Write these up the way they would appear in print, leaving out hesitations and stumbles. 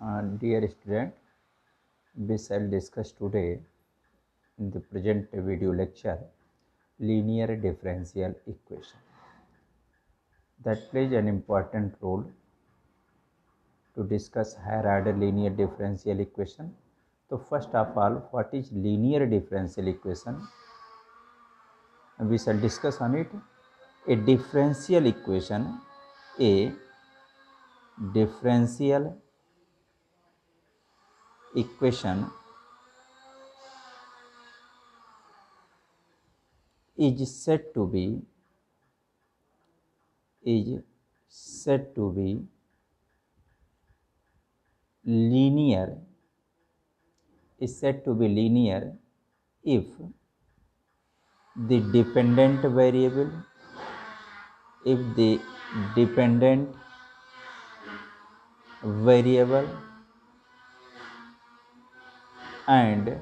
Dear student, we shall discuss today in the present video lecture linear differential equation that plays an important role to discuss higher order linear differential equation. So first of all, what is linear differential equation? We shall discuss on it. A differential equation is said to be linear if the dependent variable and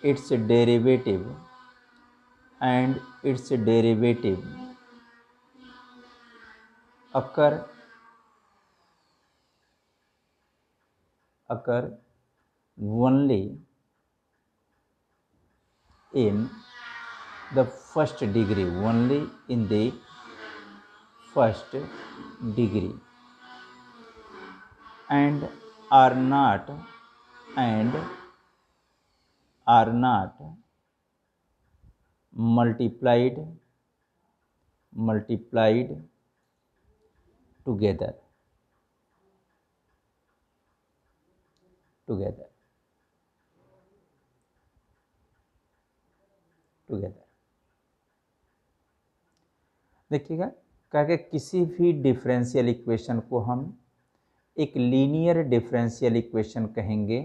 its derivative occur only in the first degree, and are not multiplied together. देखिएगा, कहा कि किसी भी differential equation को हम एक linear differential equation कहेंगे.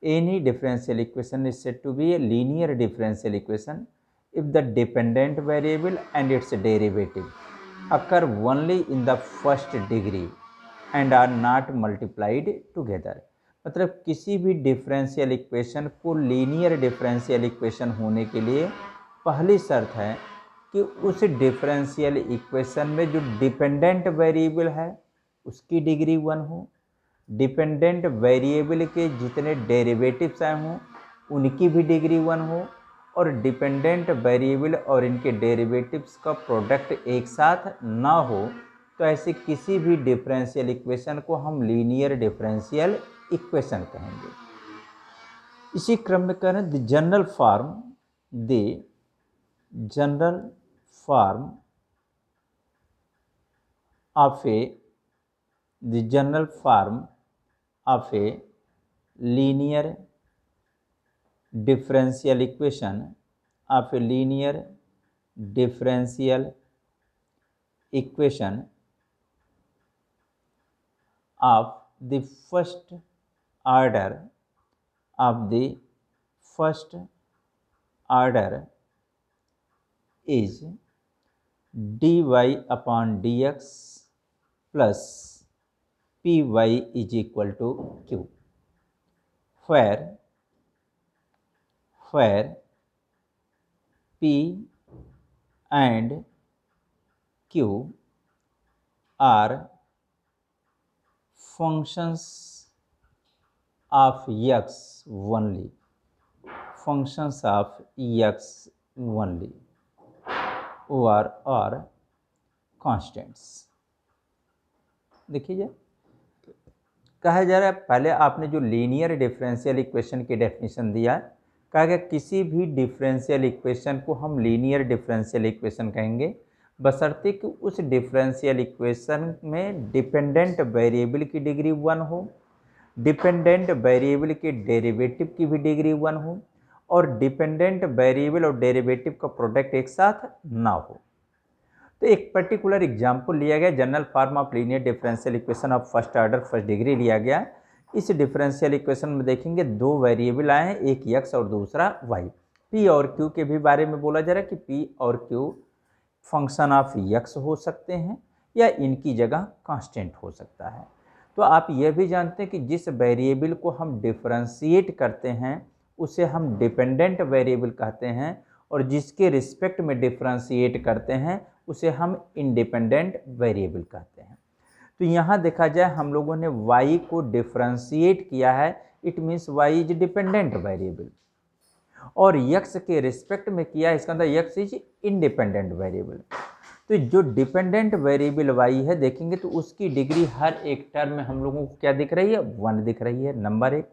Any differential equation is said to be a linear differential equation if the dependent variable and its derivative occur only in the first degree and are not multiplied together. मतलब किसी भी differential equation को linear differential equation होने के लिए पहली शर्त है कि उस डिफरेंशियल इक्वेशन में जो डिपेंडेंट वेरिएबल है उसकी डिग्री 1 हो, डिपेंडेंट वेरिएबल के जितने डेरिवेटिव्स आए हों उनकी भी डिग्री 1 हो, और डिपेंडेंट वेरिएबल और इनके डेरिवेटिव्स का प्रोडक्ट एक साथ ना हो, तो ऐसे किसी भी डिफरेंशियल इक्वेशन को हम लीनियर डिफरेंशियल इक्वेशन कहेंगे. इसी क्रम में कह रहे हैं the general form of a linear differential equation of the first order is dy upon dx plus py is equal to q, where P and Q are functions of x only, or constants. देखिए कहा जा रहा है, पहले आपने जो linear differential equation की definition दिया, कहा गया किसी भी डिफरेंशियल इक्वेशन को हम लीनियर डिफरेंशियल इक्वेशन कहेंगे बशर्ते कि उस डिफरेंशियल इक्वेशन में डिपेंडेंट वेरिएबल की डिग्री 1 हो, डिपेंडेंट वेरिएबल के डेरिवेटिव की भी डिग्री 1 हो, और डिपेंडेंट वेरिएबल और डेरिवेटिव का प्रोडक्ट एक साथ ना हो. तो एक पर्टिकुलर एग्जाम्पल लिया गया, general form of linear differential equation of first order first degree लिया गया. इस डिफरेंशियल इक्वेशन में देखेंगे दो वेरिएबल आए हैं, एक x और दूसरा y. p और q के भी बारे में बोला जा रहा है कि p और q फंक्शन ऑफ x हो सकते हैं या इनकी जगह कांस्टेंट हो सकता है. तो आप यह भी जानते हैं कि जिस वेरिएबल को हम डिफरेंशिएट करते हैं उसे हम डिपेंडेंट वेरिएबल कहते हैं, और जिसके रिस्पेक्ट में डिफरेंशिएट करते हैं उसे हम इंडिपेंडेंट वेरिएबल कहते हैं. तो यहाँ देखा जाए हम लोगों ने y को डिफ्रेंशिएट किया है, it means y is dependent variable, और x के रिस्पेक्ट में किया है, इसका मतलब x इज इंडिपेंडेंट वेरिएबल। तो जो डिपेंडेंट वेरिएबल y है देखेंगे तो उसकी डिग्री हर एक टर्म में हम लोगों को क्या दिख रही है, 1 दिख रही है, नंबर 1।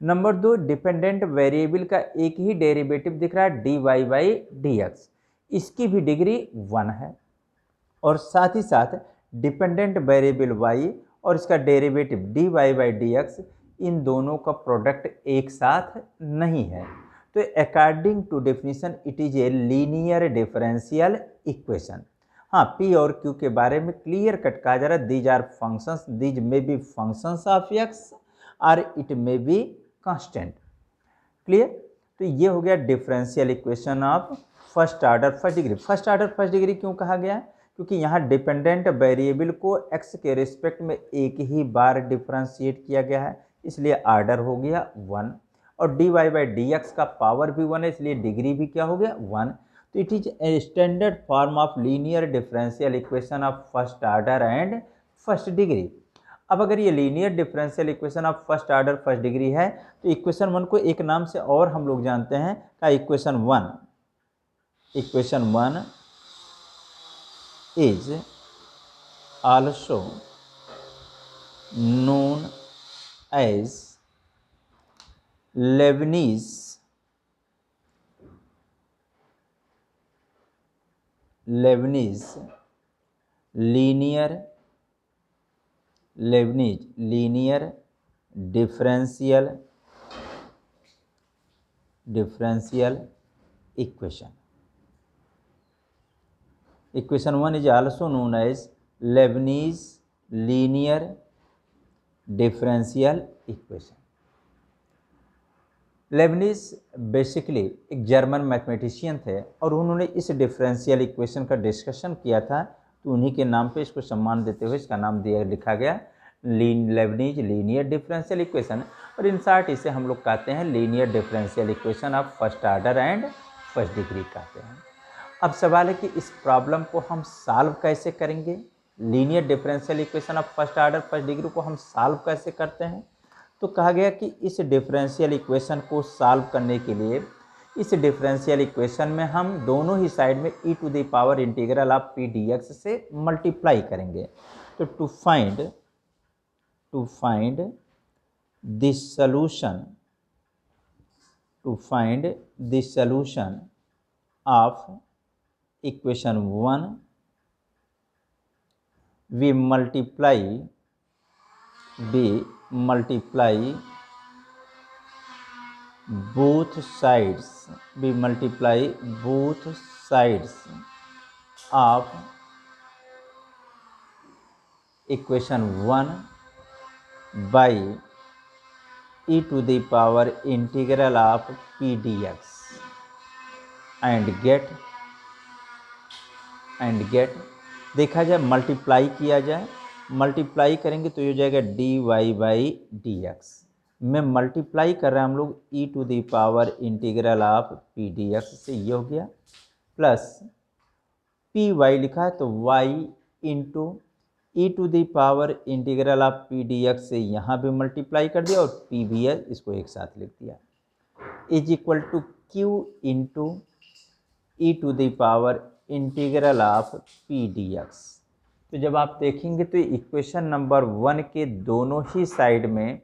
नंबर 2, डिपेंडेंट वेरिएबल का एक ही डेरिवेटिव दिख रहा है dy/dx, इसकी भी डिग्री 1 है। और साथ ही साथ डिपेंडेंट वेरिएबल y और इसका डेरिवेटिव dy/dx, इन दोनों का प्रोडक्ट एक साथ नहीं है। तो according to definition it is a linear differential equation. हाँ, p और q के बारे में क्लियर कट कहा जा रहा है, these are functions, these may be functions of x और it may be constant. Clear? तो ये हो गया differential equation of first order first degree. First order first degree क्यों कहा गया है? क्योंकि यहाँ डिपेंडेंट वेरिएबल को x के रिस्पेक्ट में एक ही बार डिफरेंशिएट किया गया है, इसलिए ऑर्डर हो गया 1, और dy/dx का पावर भी 1 है, इसलिए डिग्री भी क्या हो गया, 1। तो it is a standard form of linear differential equation of first order and first degree. अब अगर ये linear differential equation of first order first degree है तो इक्वेशन 1 को एक नाम से और हम लोग जानते हैं का equation 1 is also known as Leibniz linear differential equation. Equation 1 is also known as Leibniz linear differential equation. Lebanese basically एक जर्मन मैथमेटिशियन थे और उन्होंने इस डिफरेंशियल इक्वेशन का डिस्कशन किया था, तो उन्हीं के नाम पे इसको सम्मान देते हुए इसका नाम लिखा गया लेबनिज लीनियर डिफरेंशियल इक्वेशन, और इन शॉर्ट इसे हम लोग कहते हैं linear differential equation of first order and first degree कहते हैं। अब सवाल है कि इस प्रॉब्लम को हम सॉल्व कैसे करेंगे, linear differential equation of first order first degree को हम सॉल्व कैसे करते हैं। तो कहा गया कि इस डिफरेंशियल इक्वेशन को सॉल्व करने के लिए इस डिफरेंशियल इक्वेशन में हम दोनों ही साइड में e to the power integral of p dx से मल्टीप्लाई करेंगे। तो to find this solution of equation 1 we multiply both sides of equation 1 by e to the power integral of p dx and get देखा जाए multiply किया जाए, multiply करेंगे तो ये हो जाएगा dy/dx। में मल्टीप्लाई कर रहे हैं हम लोग e to the power integral of p dx से, ये हो गया, प्लस py लिखा है तो y into e to the power integral of p dx से यहाँ भी मल्टीप्लाई कर दिया, और p भी है, इसको एक साथ लिख दिया, is equal to q into e to the power integral of p dx। तो जब आप देखेंगे तो इक्वेशन नंबर 1 के दोनों ही साइड में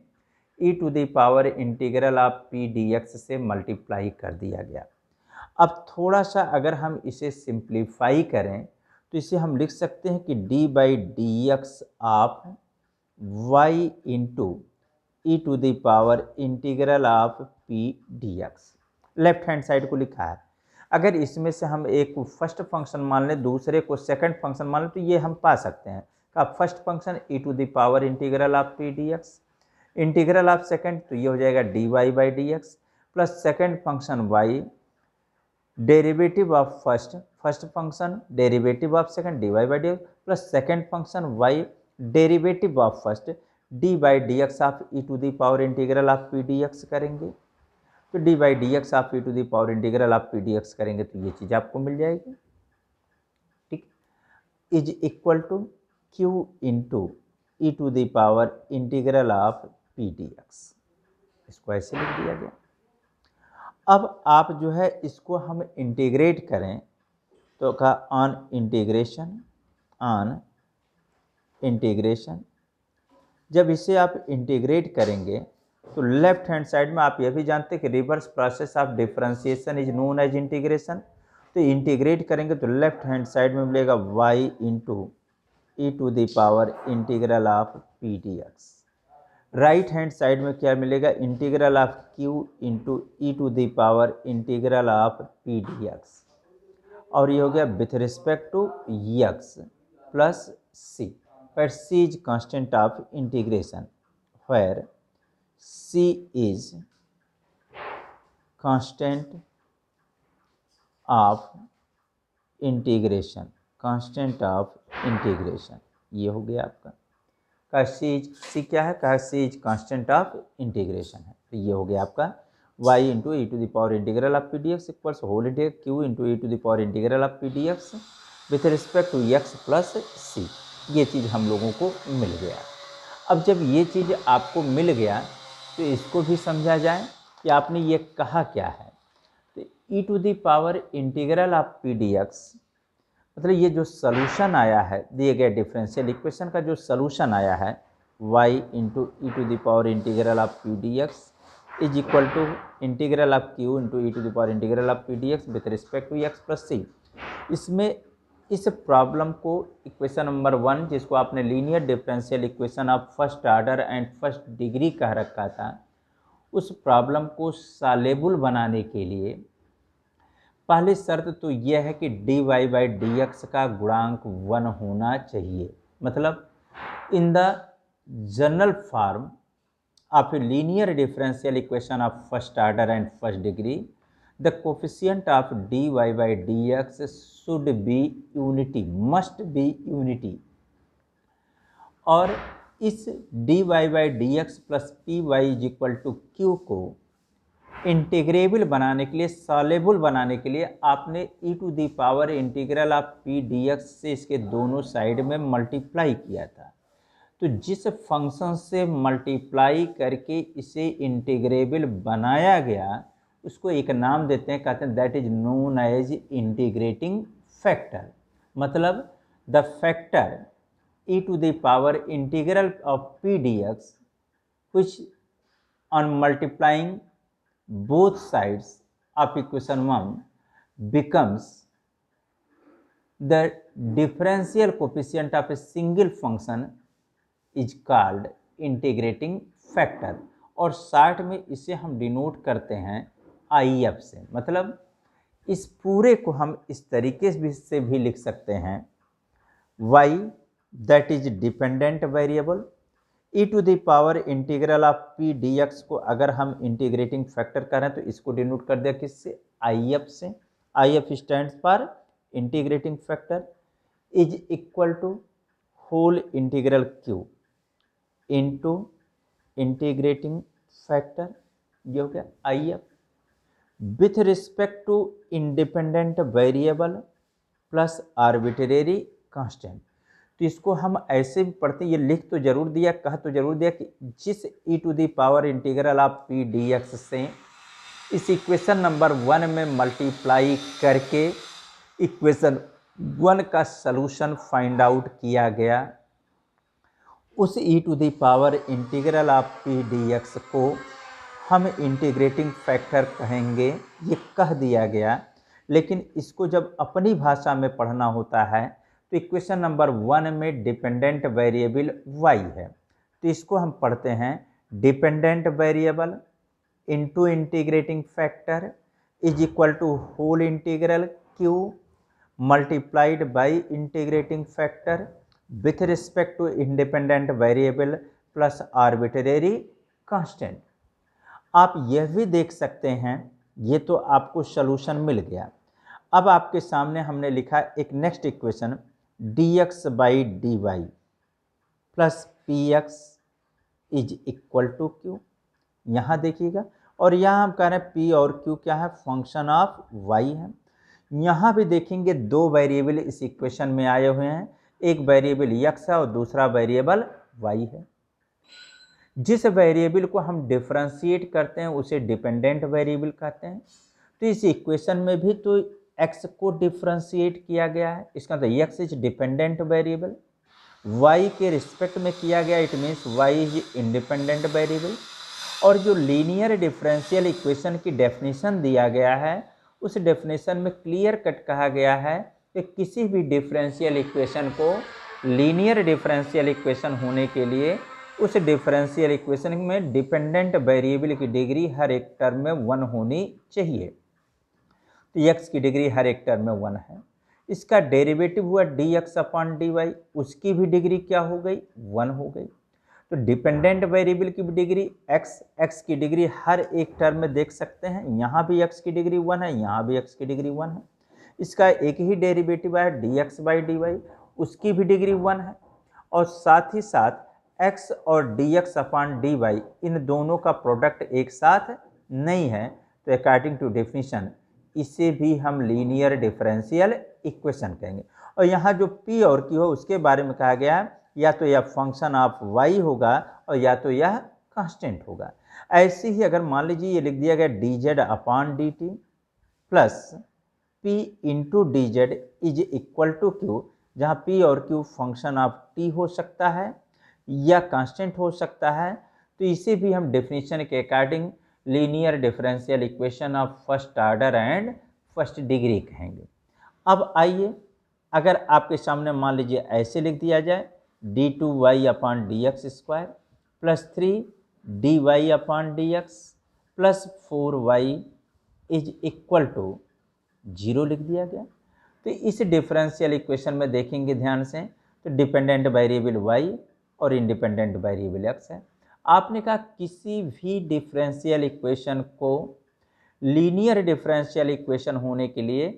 e to the power integral of p dx से मल्टीप्लाई कर दिया गया। अब थोड़ा सा अगर हम इसे सिंप्लीफाई करें तो इसे हम लिख सकते हैं कि d/dx of y into e to the power integral of p dx। Left hand side को लिखा है। अगर इसमें से हम एक को फर्स्ट फंक्शन मान लें, दूसरे को सेकंड फंक्शन मान लें, तो ये हम पा सकते हैं का first function e to the power integral of p dx, integral of second तो ये हो जाएगा dy/dx, plus second function y, derivative of first function derivative of second dy/dx, plus second function y, derivative of first d/dx of e to the power integral of p dx करेंगे। तो d/dx of e to the power integral of p dx करेंगे तो ये चीज़ आपको मिल जाएगी, ठीक, is equal to q into e to the power integral of P D x, इसको ऐसे लिख दिया गया। अब आप जो है इसको हम इंटीग्रेट करें तो कहा ऑन इंटीग्रेशन, जब इसे आप इंटीग्रेट करेंगे तो लेफ्ट हैंड साइड में आप यह भी जानते हैं कि reverse process of differentiation is known as integration. तो इंटीग्रेट करेंगे तो लेफ्ट हैंड साइड में मिलेगा y into e to the power integral of P D x. Right hand side में क्या मिलेगा, integral of q into e to the power integral of P D x, और ये हो गया with respect to x plus c, where c is constant of integration, where c is constant of integration, ये हो गया आपका। का c क्या है, कहा c is constant of integration है, तो ये हो गया आपका y into e to the power integral of P D x equals whole integral q into e to the power integral of P D x with respect to x plus c। ये चीज़ हम लोगों को मिल गया। अब जब ये चीज़ आपको मिल गया तो इसको भी समझा जाए कि आपने ये कहा क्या है। तो e to the power integral of P D X मतलब ये जो सलूशन आया है दिए गए डिफरेंशियल इक्वेशन का, जो सलूशन आया है y into e to the power integral of P D x is equal to integral of q into e to the power integral of P D x with respect to x plus c। इसमें इस problem को equation number 1, जिसको आपने linear differential equation of first order and first degree कह रखा था, उस problem को सॉल्वेबल बनाने के लिए पहली शर्त तो यह है कि dy बाई डी एक्स का गुणांक 1 होना चाहिए। मतलब in the general form of A linear differential equation of first order and first degree, the coefficient of dy by dx should be unity, must be unity। और इस dy by dx plus P Y is equal to Q को integrable बनाने के लिए, solvable बनाने के लिए आपने e to the power integral of P D X से इसके दोनों साइड में मल्टीप्लाई किया था। तो जिस फंक्शन से मल्टीप्लाई करके इसे इंटीग्रेबल बनाया गया उसको एक नाम देते हैं, कहते हैं that is known as integrating factor. मतलब the factor e to the power integral of P D X which on multiplying both sides of equation 1 becomes the differential coefficient of a single function is called integrating factor। और short में इसे हम denote करते हैं IF से। मतलब इस पूरे को हम इस तरीके से भी लिख सकते हैं y that is dependent variable e to the power integral of P D x को अगर हम इंटीग्रेटिंग फैक्टर करें तो इसको डिनोट कर दिया किससे, IF से। IF stands for integrating factor is equal to whole integral Q into integrating factor, ये हो गया IF with respect to independent variable plus arbitrary constant. तो इसको हम ऐसे भी पढ़ते हैं, ये लिख तो जरूर दिया, कह तो जरूर दिया कि जिस e to the power integral of P D X से इस इक्वेशन नंबर 1 में मल्टीप्लाई करके इक्वेशन 1 का सलूशन फाइंड आउट किया गया, उस e to the power integral of P D x को हम इंटीग्रेटिंग फैक्टर कहेंगे, ये कह दिया गया। लेकिन इसको जब अपनी भाषा में पढ़ना होता है तो इक्वेशन नंबर 1 में डिपेंडेंट वेरिएबल y है, तो इसको हम पढ़ते हैं dependent variable into integrating factor is equal to whole integral q multiplied by integrating factor with respect to independent variable plus arbitrary constant. आप यह भी देख सकते हैं, ये तो आपको सॉल्यूशन मिल गया। अब आपके सामने हमने लिखा एक next equation dx by d y plus p x is equal to q. यहाँ देखिएगा, और यहाँ हम कह रहे हैं p और q क्या है, फंक्शन ऑफ y है। यहाँ भी देखेंगे दो वेरिएबल इस इक्वेशन में आए हुए हैं, एक वेरिएबल x है और दूसरा वेरिएबल y है। जिस वेरिएबल को हम डिफरेंशिएट करते हैं उसे डिपेंडेंट वेरिएबल कहते हैं। तो इस इक्वेशन में भी तो x को डिफरेंशिएट किया गया है, इसका मतलब x is dependent variable, y के रिस्पेक्ट में किया गया, it means y is independent variable. और जो लीनियर डिफरेंशियल इक्वेशन की डेफिनेशन दिया गया है उस डेफिनेशन में क्लियर कट कहा गया है कि किसी भी डिफरेंशियल इक्वेशन को लीनियर डिफरेंशियल इक्वेशन होने के लिए उस डिफरेंशियल इक्वेशन में डिपेंडेंट वेरिएबल की डिग्री हर एक टर्म में 1 होनी चाहिए। तो x की डिग्री हर एक टर्म में 1 है। इसका डेरिवेटिव हुआ dx/dy, उसकी भी डिग्री क्या हो गई, 1 हो गई। तो डिपेंडेंट वेरिएबल की भी डिग्री x की डिग्री हर एक टर्म में देख सकते हैं, यहाँ भी x की डिग्री 1 है, यहाँ भी x की डिग्री 1 है। इसका एक ही डेरिवेटिव है dx/dy, उसकी भी डिग्री 1 है। और साथ ही साथ x और dx/dy इन दोनों का प्रोडक्ट एक साथ नहीं है, तो अकॉर्डिंग टू डेफिनेशन इसे भी हम लीनियर डिफरेंशियल इक्वेशन कहेंगे। और यहाँ जो p और q हो उसके बारे में कहा गया है या तो यह फंक्शन ऑफ y होगा और या तो यह कांस्टेंट होगा। ऐसे ही अगर मान लीजिए ये लिख दिया गया dz/dt plus p into dz is equal to q, जहाँ p और q फंक्शन ऑफ t हो सकता है या कांस्टेंट हो सकता है, तो इसे भी हम डेफिनेशन के according linear differential equation of first order and first degree कहेंगे। अब आइए अगर आपके सामने मान लीजिए ऐसे लिख दिया जाए d2y/dx² plus 3dy/dx plus 4y is equal to 0 लिख दिया गया। तो इस डिफरेंशियल इक्वेशन में देखेंगे ध्यान से, तो डिपेंडेंट वेरिएबल y और इंडिपेंडेंट वेरिएबल x है। आपने कहा किसी भी डिफरेंशियल इक्वेशन को लीनियर डिफरेंशियल इक्वेशन होने के लिए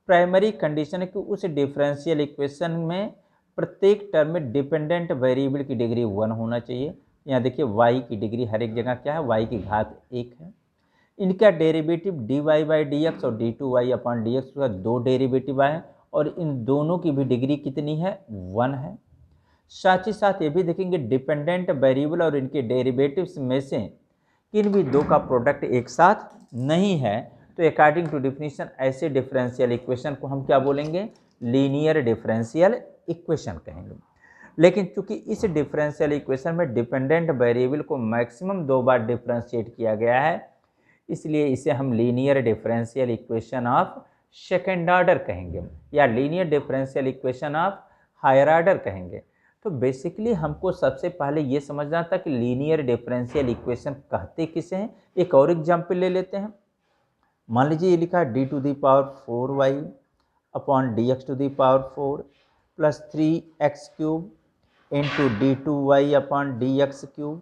प्राइमरी कंडीशन है कि उस डिफरेंशियल इक्वेशन में प्रत्येक टर्म में डिपेंडेंट वेरिएबल की डिग्री 1 होना चाहिए। यहाँ देखिए y की डिग्री हर एक जगह क्या है, y की घात 1 है। इनका डेरिवेटिव dy/dx और d2y/dx का 2 डेरिवेटिव आए और इन दोनों की भी डिग्री कितनी है, 1 है। साथ ही साथ ये भी देखेंगे डिपेंडेंट वेरिएबल और इनके डेरिवेटिव्स में से किन भी दो का प्रोडक्ट एक साथ नहीं है, तो अकॉर्डिंग टू डेफिनेशन ऐसे डिफरेंशियल इक्वेशन को हम क्या बोलेंगे, लीनियर डिफरेंशियल इक्वेशन कहेंगे। लेकिन चूंकि इस डिफरेंशियल इक्वेशन में डिपेंडेंट वेरिएबल को मैक्सिमम 2 बार डिफरेंशिएट किया गया है, इसलिए इसे हम linear differential equation of second order कहेंगे या linear differential equation of higher order कहेंगे। तो बेसिकली हमको सबसे पहले ये समझना था कि लीनियर डिफरेंशियल इक्वेशन कहते किसे हैं। एक और एग्जाम्पल ले लेते हैं। मान लीजिए ये लिखा है d⁴y/dx⁴ plus 3x³ into d2y/dx³,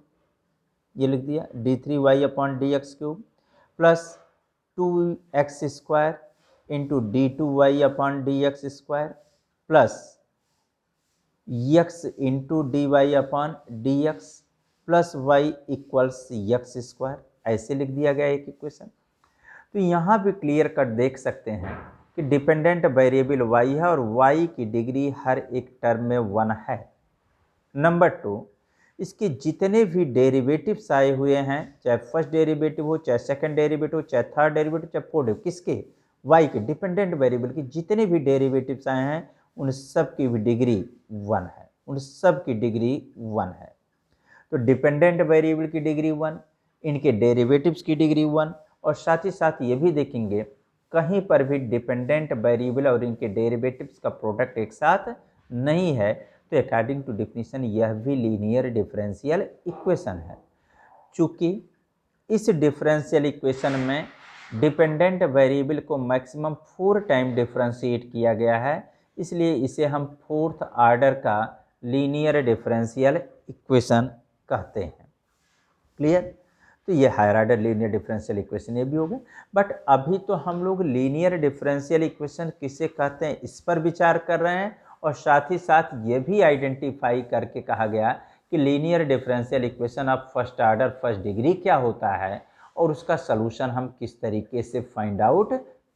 ये लिख दिया d3y/dx³ plus 2x² into d2y/dx² plus x into dy/dx plus y equals x², ऐसे लिख दिया गया एक इक्वेशन। तो यहाँ भी क्लियर कट देख सकते हैं कि डिपेंडेंट वेरिएबल y है और y की डिग्री हर एक टर्म में 1 है। नंबर 2, इसके जितने भी डेरिवेटिव्स आए हुए हैं, चाहे फर्स्ट डेरिवेटिव हो, चाहे सेकंड डेरिवेटिव हो, चाहे थर्ड डेरिवेटिव, चाहे फोर्थ डेरिवेटिव, किसके, y के डिपेंडेंट वेरिएबल की जितने भी डेरिवेटिव्स आए हैं उन सब की भी डिग्री 1 है, उन सब की डिग्री 1 है। तो डिपेंडेंट वेरिएबल की डिग्री 1, इनके डेरिवेटिव्स की डिग्री 1, और साथ ही साथ ये भी देखेंगे कहीं पर भी डिपेंडेंट वेरिएबल और इनके डेरिवेटिव्स का प्रोडक्ट एक साथ नहीं है, तो अकॉर्डिंग टू डेफिनेशन यह भी लीनियर डिफरेंशियल इक्वेशन है। चूँकि इस डिफरेंशियल इक्वेशन में डिपेंडेंट वेरिएबल को मैक्सिमम 4 टाइम डिफरेंशिएट किया गया है, इसलिए इसे हम 4th ऑर्डर का लीनियर डिफरेंशियल इक्वेशन कहते हैं। क्लियर? तो ये higher order linear differential equation ये भी हो गया। बट अभी तो हम लोग लीनियर डिफरेंशियल इक्वेशन किसे कहते हैं इस पर विचार कर रहे हैं, और साथ ही साथ ये भी आइडेंटिफाई करके कहा गया कि linear differential equation of first order first degree क्या होता है और उसका सलूशन हम किस तरीके से फाइंड आउट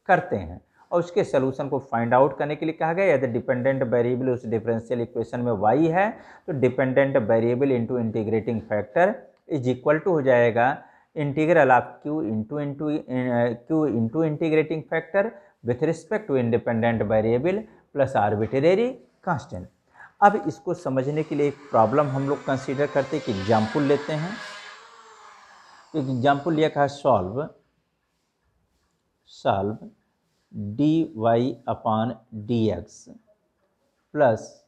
करते हैं। और उसके सोल्यूशन को फाइंड आउट करने के लिए कहा गया यदि डिपेंडेंट वेरिएबल उस डिफरेंशियल इक्वेशन में y है तो dependent variable into integrating factor is equal to हो जाएगा integral of q into integrating factor with respect to independent variable plus arbitrary constant. अब इसको समझने के लिए एक प्रॉब्लम हम लोग कंसीडर करते हैं कि एग्जाम्पल लेते हैं। एक एग्जाम्पल लिया कहा solve dy upon dx plus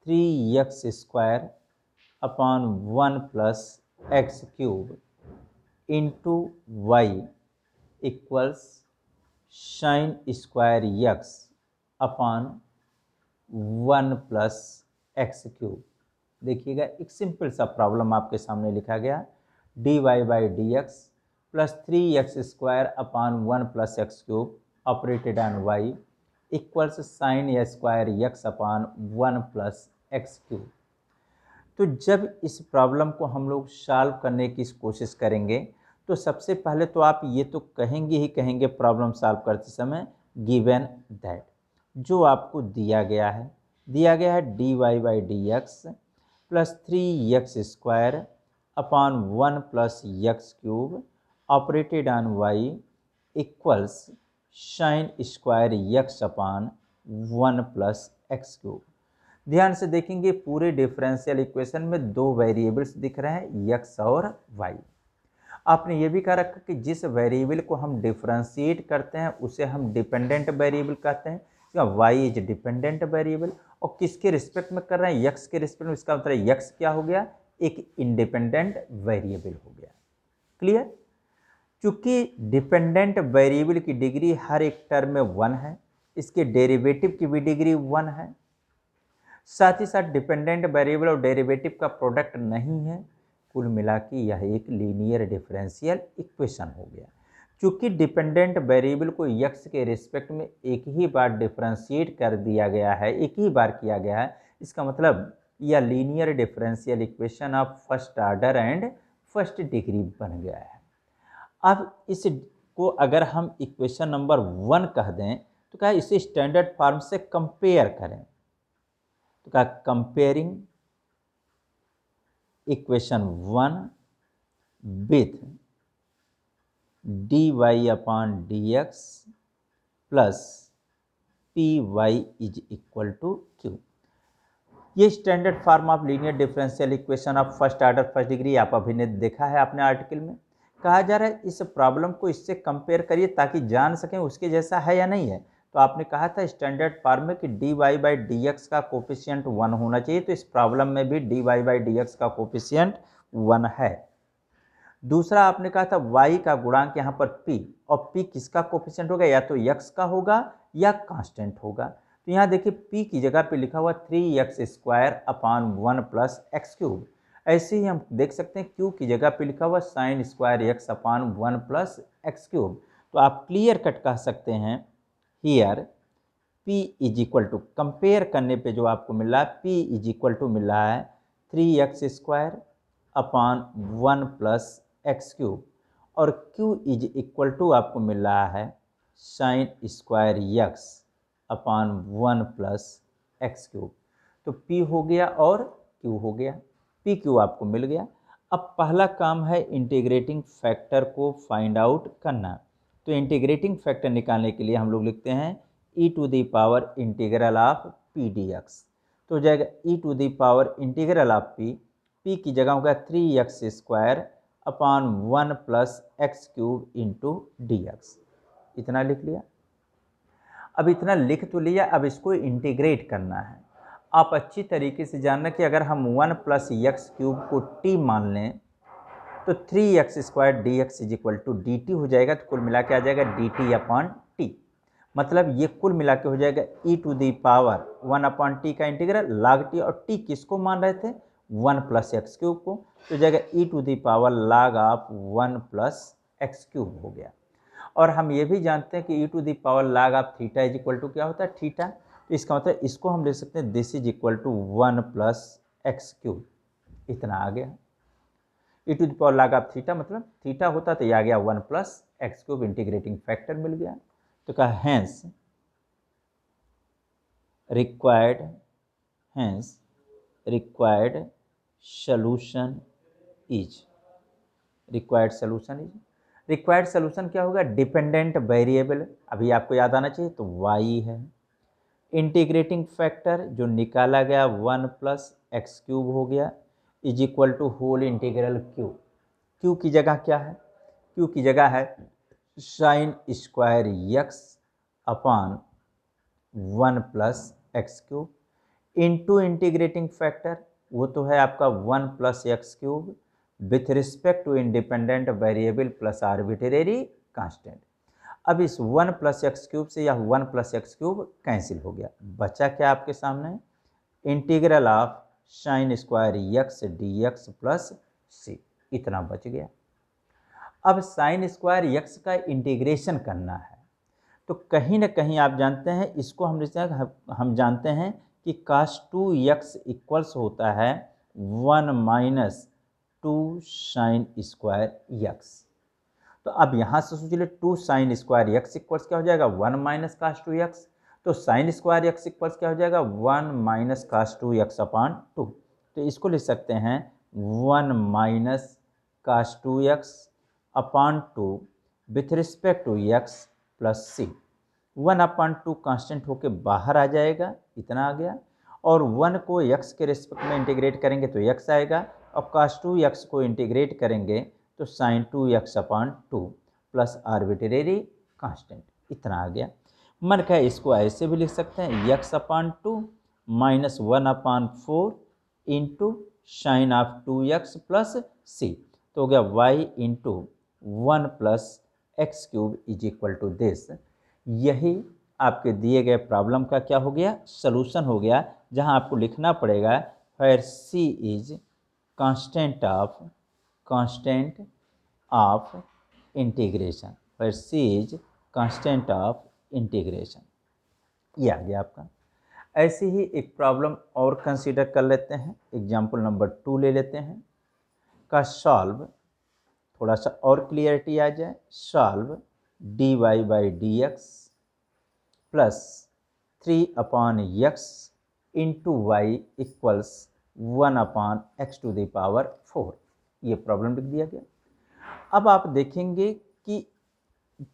3x square upon 1 plus x cube into y equals sign square x upon 1 plus x cube. देखिएगा एक सिंपल सा प्रॉब्लम आपके सामने लिखा गया dy by D x plus 3x square upon 1 plus x cube operated on y equals sign square x upon 1 plus x cube. तो जब इस प्रॉब्लम को हम लोग सॉल्व करने की कोशिश करेंगे तो सबसे पहले तो आप ये तो कहेंगे प्रॉब्लम सॉल्व करते समय गिवन दैट जो आपको दिया गया है dy by D x plus 3x square upon 1 plus x cube operated on y equals sign square x upon 1 plus x cube. ध्यान से देखेंगे पूरे डिफरेंशियल इक्वेशन में दो वेरिएबल्स दिख रहे हैं x और y। आपने ये भी कहा रखा कि जिस वेरिएबल को हम डिफरेंशिएट करते हैं उसे हम डिपेंडेंट वेरिएबल कहते हैं। y इज डिपेंडेंट वेरिएबल और किसके रिस्पेक्ट में कर रहे हैं x के रिस्पेक्ट में। इसका मतलब x क्या हो गया एक इंडिपेंडेंट वेरिएबल हो गया। क्लियर। चूंकि डिपेंडेंट वेरिएबल की डिग्री हर एक टर्म में 1 है इसके डेरिवेटिव की भी डिग्री 1 है। साथ ही साथ डिपेंडेंट वेरिएबल और डेरिवेटिव का प्रोडक्ट नहीं है। कुल मिला के यह एक लीनियर डिफरेंशियल इक्वेशन हो गया। चूंकि डिपेंडेंट वेरिएबल को x के रिस्पेक्ट में एक ही बार डिफरेंशिएट कर दिया गया है एक ही बार किया गया है इसका मतलब यह linear differential equation of first order and first degree बन गया है। अब इसको अगर हम इक्वेशन नंबर 1 कह दें तो क्या इसे स्टैंडर्ड फॉर्म से कंपेयर करें तो क्या comparing equation 1 with dy upon dx plus py is equal to q। ये standard form of linear differential equation of first order first degree आप अभी ने देखा है अपने आर्टिकल में। कहा जा रहा है इस प्रॉब्लम को इससे कंपेयर करिए ताकि जान सकें उसके जैसा है या नहीं है। तो आपने कहा था स्टैंडर्ड फॉर्म में कि dy बाई डी एक्स का कोफिशिएंट 1 होना चाहिए तो इस प्रॉब्लम में भी dy बाई डी एक्स का कोफिशिएंट 1 है। दूसरा आपने कहा था y का गुणांक यहाँ पर p और p किसका कोफिशिएंट होगा या तो x का होगा या कांस्टेंट होगा। तो यहाँ देखिए p की जगह पे लिखा हुआ 3x square upon 1 plus x cube. ऐसे ही हम देख सकते हैं q की जगह पे लिखा हुआ sine square x upon 1 plus x cube. तो आप क्लियर कट कह सकते हैं here p is equal to compare करने पे जो आपको मिल रहा है p इज इक्वल टू मिल रहा है 3x square upon 1 plus x cube और q इज इक्वल टू आपको मिल रहा है sine square x upon 1 plus x cube. तो p हो गया और q हो गया p q आपको मिल गया। अब पहला काम है इंटीग्रेटिंग फैक्टर को फाइंड आउट करना। तो इंटीग्रेटिंग फैक्टर निकालने के लिए हम लोग लिखते हैं e to the power integral of p dx। तो हो जाएगा e to the power integral of p की जगह होगा 3x square upon 1 plus x cube into d x. इतना लिख लिया। अब इतना लिख तो लिया अब इसको इंटीग्रेट करना है। आप अच्छी तरीके से जानना कि अगर हम 1 प्लस एक्स क्यूब को t मान लें तो 3x square d x is equal to d t हो जाएगा। तो कुल मिला के आ जाएगा डी टी अपॉन टी। मतलब ये कुल मिला के हो जाएगा e to the power 1 upon t का इंटीग्रल log t और t किसको मान रहे थे 1 प्लस एक्स क्यूब को। तो जाएगा e to the power log of 1 plus x cube हो गया। और हम ये भी जानते हैं कि e to the power log of theta is equal to क्या होता है थीटा। तो इसका मतलब इसको हम ले सकते हैं this is equal to 1 plus x cube. इतना आ गया e to the power log of theta मतलब थीटा होता तो ये आ गया 1 plus x cube integrating factor मिल गया। तो कहा hence required solution is required solution क्या होगा? डिपेंडेंट वेरिएबल, अभी आपको याद आना चाहिए, तो y है। इंटीग्रेटिंग फैक्टर जो निकाला गया 1 + x³ हो गया, is equal to whole integral q। q की जगह क्या है? q की जगह है sine square x upon 1 + x³ into integrating factor, वो तो है आपका 1 + x³ with respect to independent variable plus arbitrary constant. अब इस 1 + x³ से यह 1 + x³ कैंसिल हो गया, बचा क्या आपके सामने? Integral of sine square x dx plus c, इतना बच गया। अब साइन स्क्वायर x का इंटीग्रेशन करना है, तो कहीं ना कहीं आप जानते हैं इसको हम जानते हैं कि cos 2x इक्वल्स होता है 1 - 2 साइन स्क्वायर x। तो अब यहाँ से सोच ले 2 साइन स्क्वायर x इक्वल्स क्या हो जाएगा? 1 - cos 2x। तो साइन स्क्वायर x इक्वल्स क्या हो जाएगा? 1 - cos 2x अपान 2। तो इसको लिख सकते हैं 1 - cos 2x upon 2 with respect to x plus c। 1/2 constant होके बाहर आ जाएगा, इतना आ गया। और 1 को x के रिस्पेक्ट में इंटीग्रेट करेंगे तो x आएगा, और cos 2x को इंटीग्रेट करेंगे तो sin 2x upon 2 plus arbitrary constant, इतना आ गया। मन का इसको ऐसे भी लिख सकते हैं x upon 2 minus 1/4 into sine of 2x plus c, तो हो गया y into 1 + x³ is equal to this. यही आपके दिए गए प्रॉब्लम का क्या हो गया? सॉल्यूशन हो गया, जहां आपको लिखना पड़ेगा where c is constant of integration, where c is constant of integration. ये आ गया आपका। ऐसे ही एक प्रॉब्लम और कंसीडर कर लेते हैं, एग्जाम्पल नंबर 2 ले लेते हैं का सॉल्व, थोड़ा सा और क्लियरिटी आ जाए। Solve dy/dx plus 3/x into y equals 1/x⁴ ये प्रॉब्लम लिख दिया गया। अब आप देखेंगे कि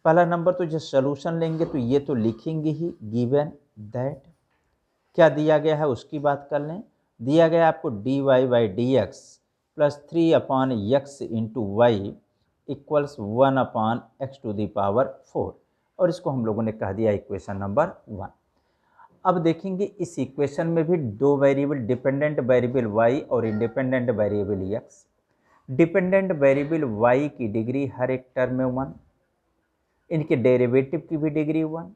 पहला नंबर तो जब सॉल्यूशन लेंगे तो ये तो लिखेंगे ही, गिवन दैट क्या दिया गया है उसकी बात कर लें। दिया गया आपको dy/dx plus 3/x into y equals 1/x⁴, और इसको हम लोगों ने कह दिया इक्वेशन नंबर 1। अब देखेंगे इस इक्वेशन में भी दो वेरिएबल, डिपेंडेंट वेरिएबल y और independent variable x। Dependent variable y की डिग्री हर एक टर्म में 1, इनके डेरिवेटिव की भी डिग्री 1।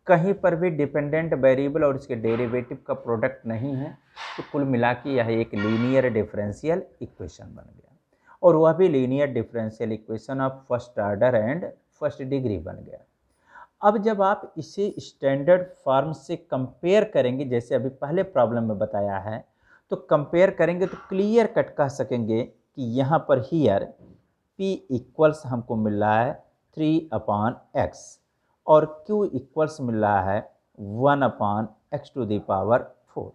कहीं पर भी डिपेंडेंट वेरिएबल और इसके डेरिवेटिव का प्रोडक्ट नहीं है, तो कुल मिला के यह एक लीनियर डिफरेंशियल इक्वेशन बन गया, और वह भी linear differential equation of first order and first degree बन गया। अब जब आप इसे स्टैंडर्ड फॉर्म से कंपेयर करेंगे, जैसे अभी पहले प्रॉब्लम में बताया है, तो कंपेयर करेंगे तो क्लियर कट कह सकेंगे कि यहाँ पर हियर p इक्वल्स हमको मिल रहा है 3/x और q इक्वल्स मिल रहा है 1/x⁴,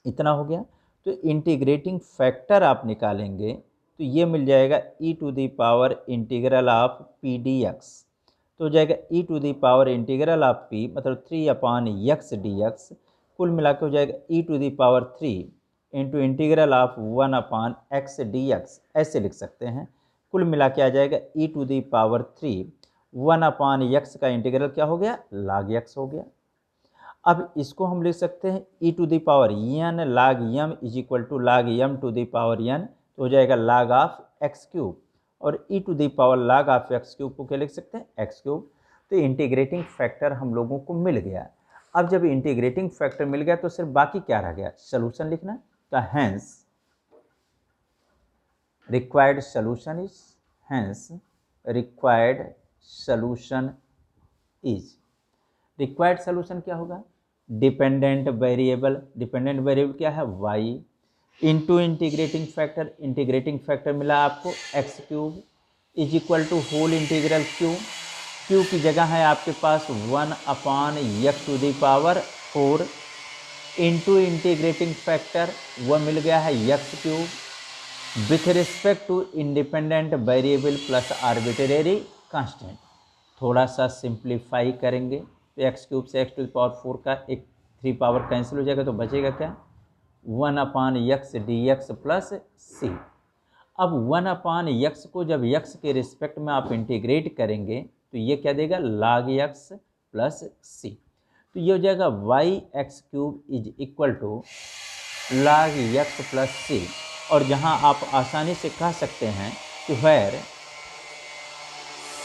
इतना हो गया। तो इंटीग्रेटिंग फैक्टर आप निकालेंगे तो ये मिल जाएगा e⁻इंटीग्रल ऑफ p dx, तो हो जाएगा e⁻इंटीग्रल ऑफ p मतलब 3/x dx, कुल मिला के हो जाएगा e⁻³ into integral of 1/x dx, ऐसे लिख सकते हैं। कुल मिला के आ जाएगा e⁻³ 1/x का इंटीग्रल क्या हो गया? log x हो गया। अब इसको हम लिख सकते हैं e⁻n log m is equal to log m⁴ तो हो जाएगा log ऑफ x³, और e⁻log ऑफ x³ को क्या लिख सकते हैं? x³। तो इंटीग्रेटिंग फैक्टर हम लोगों को मिल गया। अब जब इंटीग्रेटिंग फैक्टर मिल गया तो सिर्फ बाकी क्या रह गया? सॉल्यूशन लिखना। तो hence required solution is required solution क्या होगा? डिपेंडेंट वेरिएबल क्या है? y इंटू इंटीग्रेटिंग फैक्टर मिला आपको x³ is equal to whole integral q, q की जगह है आपके पास 1/x⁴ इंटू इंटीग्रेटिंग फैक्टर वह मिल गया है x³ with respect to independent variable plus arbitrary constant. थोड़ा सा सिंप्लीफाई करेंगे तो x³ से x⁴ का एक 3 पावर कैंसिल हो जाएगा तो बचेगा क्या 1/x dx प्लस c। अब 1/x को जब x के रिस्पेक्ट में आप इंटीग्रेट करेंगे तो ये क्या देगा log x प्लस c। तो ये हो जाएगा y(x³ is equal to log x plus c। और जहां आप आसानी से कह सकते हैं कि where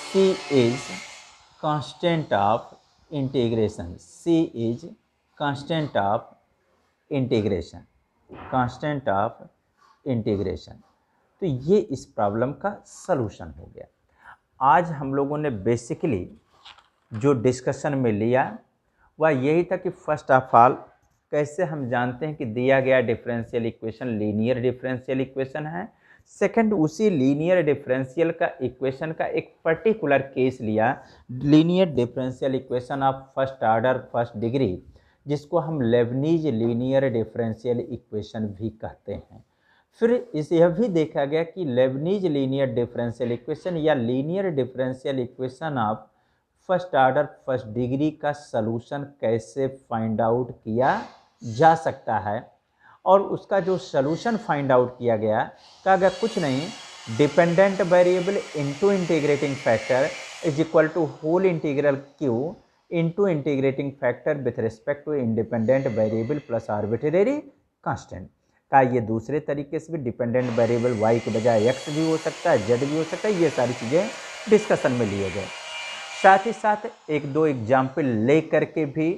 c is constant of integration, c is constant of integration, constant of integration. तो ये इस प्रॉब्लम का सलूशन हो गया। आज हम लोगों ने बेसिकली जो डिस्कशन में लिया वह यही था कि फर्स्ट ऑफ ऑल कैसे हम जानते हैं कि दिया गया differential equation linear differential equation है। सेकंड, उसी लीनियर डिफरेंशियल का इक्वेशन का एक पर्टिकुलर केस लिया, linear differential equation of first order first degree, जिसको हम लेबनीज लीनियर डिफरेंशियल इक्वेशन भी कहते हैं। फिर इस यह भी देखा गया कि लेबनीज लीनियर डिफरेंशियल इक्वेशन या linear differential equation of first order first degree का सलूशन कैसे फाइंड आउट किया जा सकता है। और उसका जो सलूशन फाइंड आउट किया गया कहा गया कुछ नहीं, dependent variable into integrating factor is equal to whole integral Q into integrating factor with respect to independent variable plus arbitrary constant. का ये दूसरे तरीके से भी डिपेंडेंट वेरिएबल y के बजाय x भी हो सकता है, z भी हो सकता है। ये सारी चीज़ें डिस्कशन में लिए गए। साथ ही साथ एक दो एग्जाम्पल ले करके भी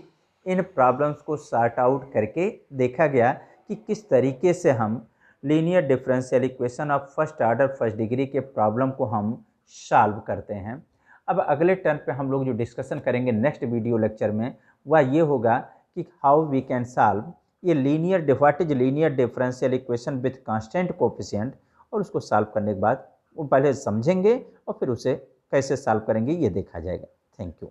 इन प्रॉब्लम्स को सॉर्ट आउट करके देखा गया कि किस तरीके से हम linear differential equation of first order first degree के प्रॉब्लम को हम सॉल्व करते हैं। अब अगले टर्न पे हम लोग जो डिस्कशन करेंगे नेक्स्ट वीडियो लेक्चर में वह ये होगा कि हाउ वी कैन सॉल्व ये linear what is linear differential equation with constant coefficient. और उसको सॉल्व करने के बाद वो पहले समझेंगे और फिर उसे कैसे सॉल्व करेंगे ये देखा जाएगा। Thank you.